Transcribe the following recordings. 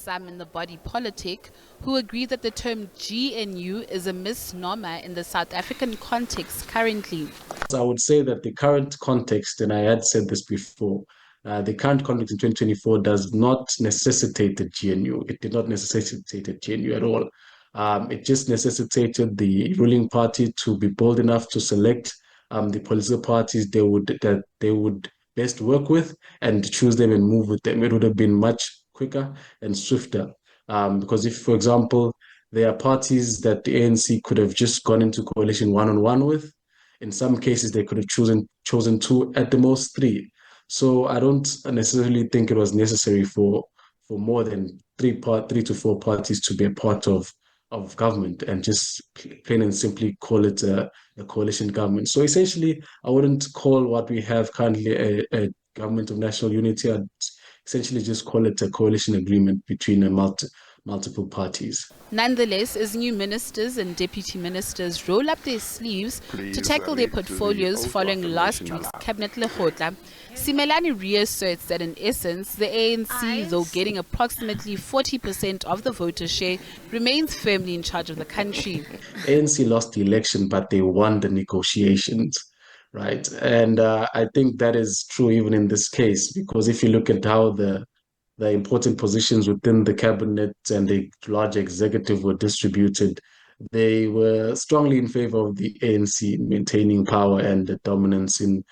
some in the body politic who agree that the term GNU is a misnomer in the South African context currently. I would say that the current context, and I had said this before, the current context in 2024 does not necessitate a GNU. It did not necessitate a GNU at all. It just necessitated the ruling party to be bold enough to select the political parties that they would best work with and choose them and move with them. It would have been much quicker and swifter. Because if, for example, there are parties that the ANC could have just gone into coalition one-on-one with, in some cases, they could have chosen two, at the most three. So I don't necessarily think it was necessary for more than three to four parties to be a part of government and just plain and simply call it a coalition government. So essentially, I wouldn't call what we have currently a government of national unity. I'd essentially just call it a coalition agreement between multiple parties. Nonetheless, as new ministers and deputy ministers roll up their sleeves to tackle their portfolios following last week's cabinet lekgotla, Simelane reasserts that in essence, the ANC, though getting approximately 40% of the voter share, remains firmly in charge of the country. ANC lost the election, but they won the negotiations, right? And I think that is true even in this case, because if you look at how the important positions within the cabinet and the large executive were distributed, they were strongly in favor of the ANC maintaining power and the dominance in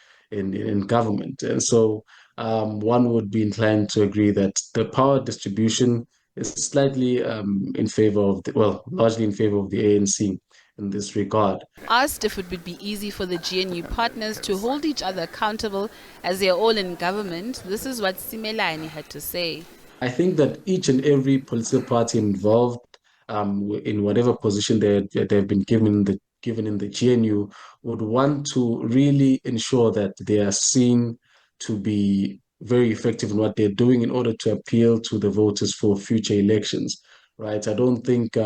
government. And so one would be inclined to agree that the power distribution is slightly in favor of largely in favor of the ANC in this regard. Asked if it would be easy for the GNU partners to hold each other accountable as they are all in government, this is what Simelane had to say. I think that each and every political party involved in whatever position they've been given in the GNU would want to really ensure that they are seen to be very effective in what they're doing in order to appeal to the voters for future elections, right? I don't think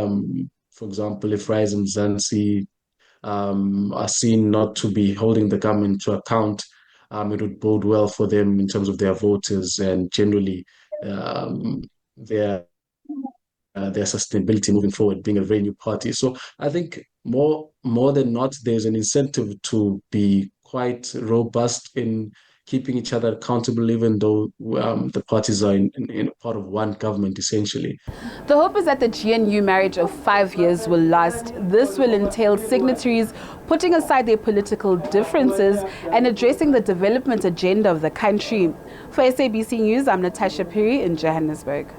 for example, if Rise and Zansi are seen not to be holding the government to account, it would bode well for them in terms of their voters and generally their sustainability moving forward, being a very new party. So I think more than not, there's an incentive to be quite robust in keeping each other accountable, even though the parties are in part of one government, essentially. The hope is that the GNU marriage of 5 years will last. This will entail signatories putting aside their political differences and addressing the development agenda of the country. For SABC News, I'm Natasha Piri in Johannesburg.